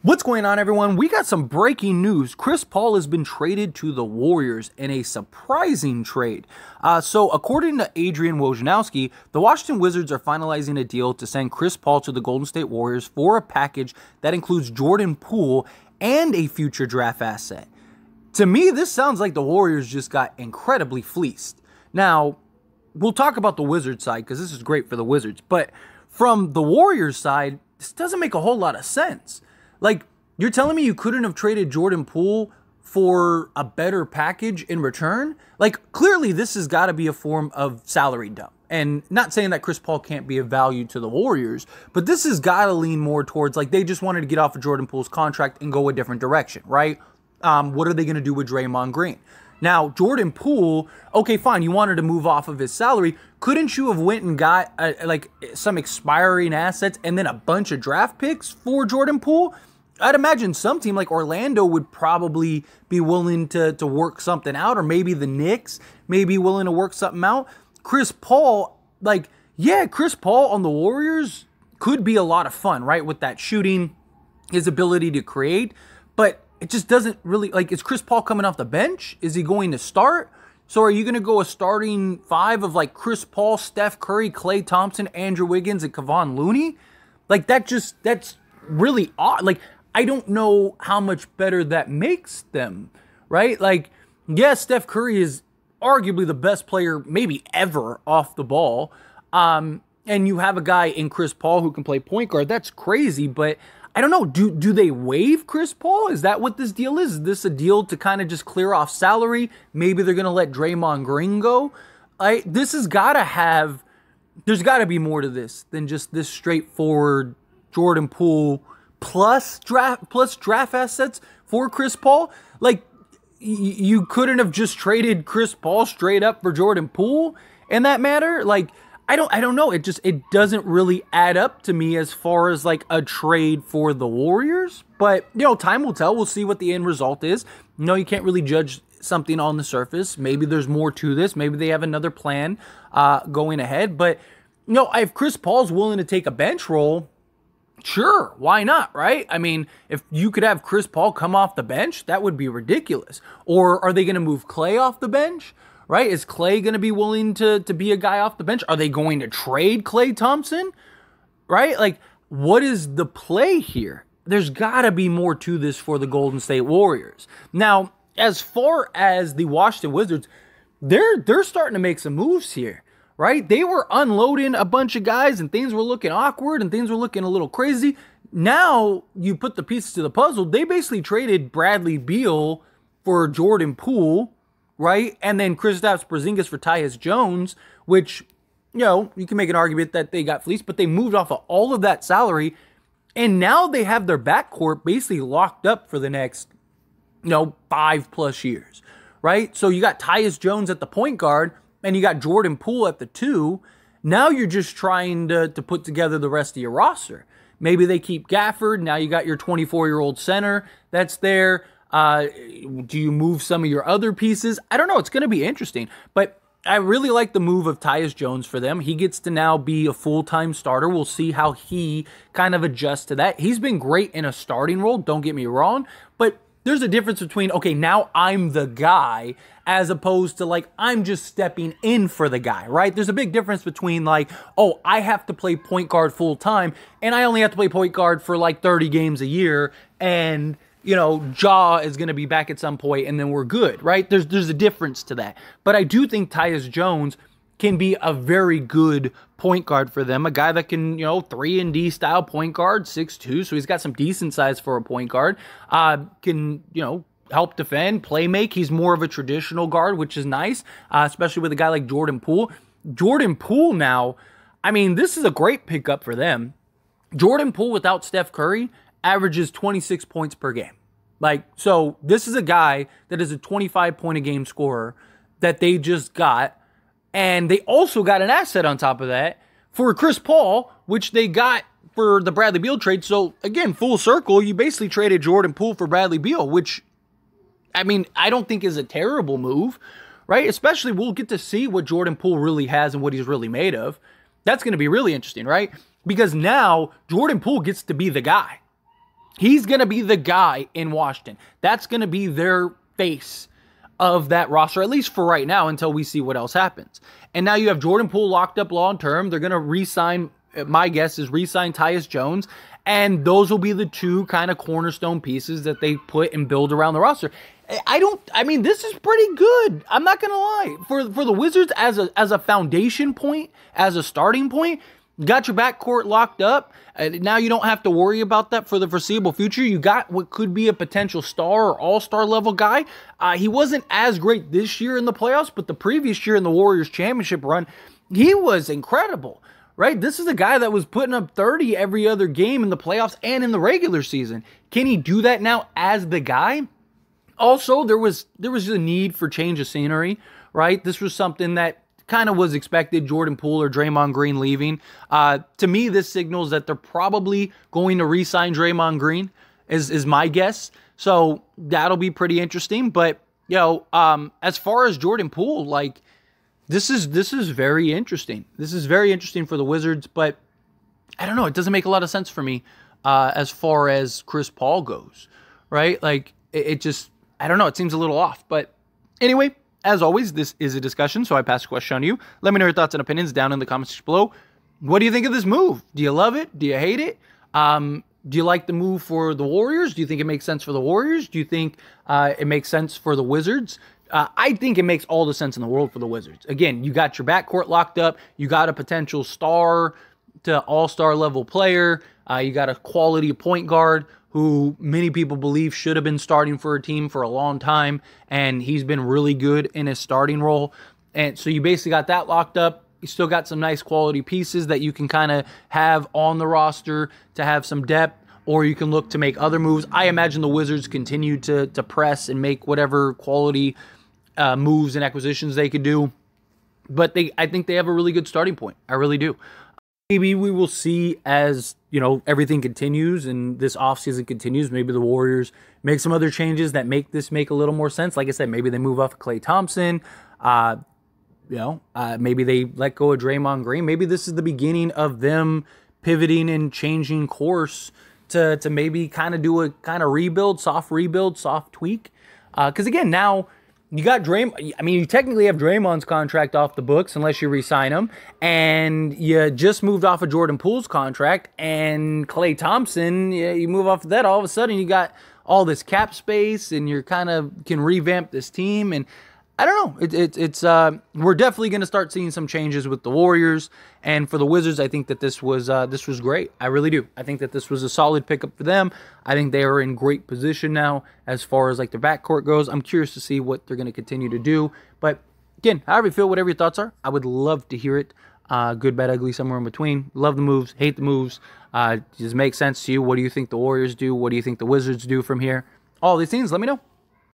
What's going on, everyone? We got some breaking news. Chris Paul has been traded to the Warriors in a surprising trade. So according to Adrian Wojnarowski, the Washington Wizards are finalizing a deal to send Chris Paul to the Golden State Warriors for a package that includes Jordan Poole and a future draft asset. To me, this sounds like the Warriors just got incredibly fleeced. Now, we'll talk about the Wizards side because this is great for the Wizards. But from the Warriors side, this doesn't make a whole lot of sense. Like, you're telling me you couldn't have traded Jordan Poole for a better package in return? Like, clearly this has got to be a form of salary dump. And not saying that Chris Paul can't be of value to the Warriors, but this has got to lean more towards, like, they just wanted to get off of Jordan Poole's contract and go a different direction, right? What are they going to do with Draymond Green? Now, Jordan Poole, okay, fine, you wanted to move off of his salary. Couldn't you have went and got, some expiring assets and then a bunch of draft picks for Jordan Poole? I'd imagine some team like Orlando would probably be willing to work something out, or maybe the Knicks may be willing to work something out. Chris Paul, Chris Paul on the Warriors could be a lot of fun, right? With that shooting, his ability to create, but it just doesn't really, is Chris Paul coming off the bench? Is he going to start? So are you going to go a starting five of Chris Paul, Steph Curry, Klay Thompson, Andrew Wiggins, and Kevon Looney? That's really odd. I don't know how much better that makes them, right? Steph Curry is arguably the best player maybe ever off the ball. And you have a guy in Chris Paul who can play point guard. That's crazy, but I don't know. Do they waive Chris Paul? Is that what this deal is? Is this a deal to kind of just clear off salary? Maybe they're going to let Draymond Green go? This has got to have, there's got to be more to this than just this straightforward Jordan Poole plus draft assets for Chris Paul. You couldn't have just traded Chris Paul straight up for Jordan Poole in that matter. I don't know. It doesn't really add up to me as far as a trade for the Warriors. But time will tell. We'll see what the end result is. You can't really judge something on the surface. Maybe there's more to this. Maybe they have another plan going ahead. But if Chris Paul's willing to take a bench role, sure, why not, right? I mean, if you could have Chris Paul come off the bench, that would be ridiculous. Or are they going to move Klay off the bench, right? Is Klay going to be willing to be a guy off the bench? Are they going to trade Klay Thompson, right? What is the play here? There's got to be more to this for the Golden State Warriors. Now, as far as the Washington Wizards, they're starting to make some moves here. Right? They were unloading a bunch of guys and things were looking awkward and things were looking a little crazy. Now you put the pieces to the puzzle. They basically traded Bradley Beal for Jordan Poole, right? And then Kristaps Porzingis for Tyus Jones, which, you can make an argument that they got fleeced, but they moved off of all of that salary. And now they have their backcourt basically locked up for the next, 5+ years, right? So you got Tyus Jones at the point guard, and you got Jordan Poole at the 2, now you're just trying to put together the rest of your roster. Maybe they keep Gafford. Now you got your 24-year-old center that's there. Do you move some of your other pieces? I don't know. It's going to be interesting. But I really like the move of Tyus Jones for them. He gets to now be a full-time starter. We'll see how he kind of adjusts to that. He's been great in a starting role, don't get me wrong. But there's a difference between, okay, now I'm the guy, as opposed to I'm just stepping in for the guy, right? There's a big difference between I have to play point guard full time and I only have to play point guard for 30 games a year and, Ja is going to be back at some point and then we're good, right? There's a difference to that. But I do think Tyus Jones can be a very good point guard for them. A guy that can, 3-and-D style point guard, 6'2", so he's got some decent size for a point guard. Can, help defend, play make. He's more of a traditional guard, which is nice, especially with a guy like Jordan Poole. Jordan Poole now, I mean, this is a great pickup for them. Jordan Poole without Steph Curry averages 26 points per game. So this is a guy that is a 25-point-a-game scorer that they just got. And they also got an asset on top of that for Chris Paul, which they got for the Bradley Beal trade. So, again, full circle, you basically traded Jordan Poole for Bradley Beal, which, I mean, I don't think is a terrible move, right? Especially we'll get to see what Jordan Poole really has and what he's really made of. That's going to be really interesting, right? Because now Jordan Poole gets to be the guy. He's going to be the guy in Washington. That's going to be their face of that roster, at least for right now, until we see what else happens. And now you have Jordan Poole locked up long term. They're going to re-sign, my guess is re-sign Tyus Jones. And those will be the two kind of cornerstone pieces that they put and build around the roster. I mean, this is pretty good. I'm not going to lie. For the Wizards as a foundation point, as a starting point, you got your backcourt locked up. Now you don't have to worry about that for the foreseeable future. You got what could be a potential star or all-star level guy. He wasn't as great this year in the playoffs, but the previous year in the Warriors championship run, he was incredible. Right? This is a guy that was putting up 30 every other game in the playoffs and in the regular season. Can he do that now as the guy? Also, there was a need for change of scenery, right? This was something that kind of was expected, Jordan Poole or Draymond Green leaving. To me, this signals that they're probably going to re-sign Draymond Green, is my guess. So that'll be pretty interesting. But, you know, as far as Jordan Poole, like, This is very interesting. This is very interesting for the Wizards, but I don't know. It doesn't make a lot of sense for me as far as Chris Paul goes, right? Like, it just, I don't know. It seems a little off. But anyway, as always, this is a discussion, so I pass the question on to you. Let me know your thoughts and opinions down in the comments below. What do you think of this move? Do you love it? Do you hate it? Do you like the move for the Warriors? Do you think it makes sense for the Warriors? Do you think it makes sense for the Wizards? I think it makes all the sense in the world for the Wizards. Again, you got your backcourt locked up. You got a potential star to all-star level player. You got a quality point guard who many people believe should have been starting for a team for a long time, and he's been really good in his starting role. And so you basically got that locked up. You still got some nice quality pieces that you can kind of have on the roster to have some depth, or you can look to make other moves. I imagine the Wizards continue to press and make whatever quality moves and acquisitions they could do. But I think they have a really good starting point. I really do. Maybe we will see as, you know, everything continues and this offseason continues. Maybe the Warriors make some other changes that make this make a little more sense. Like I said, maybe they move off of Klay Thompson. Maybe they let go of Draymond Green. Maybe this is the beginning of them pivoting and changing course to maybe kind of do a kind of rebuild, soft tweak. Because again, now you got Draymond. I mean, you technically have Draymond's contract off the books unless you re-sign him, and you just moved off of Jordan Poole's contract, and Klay Thompson, you move off of that. All of a sudden, you got all this cap space, and you're kind of can revamp this team. And I don't know. We're definitely going to start seeing some changes with the Warriors, and for the Wizards, I think that this was great. I really do. I think that this was a solid pickup for them. I think they are in great position now as far as like their backcourt goes. I'm curious to see what they're going to continue to do. But again, however you feel, whatever your thoughts are, I would love to hear it. Good, bad, ugly, somewhere in between. Love the moves, hate the moves. Does it make sense to you? What do you think the Warriors do? What do you think the Wizards do from here? All these things, let me know.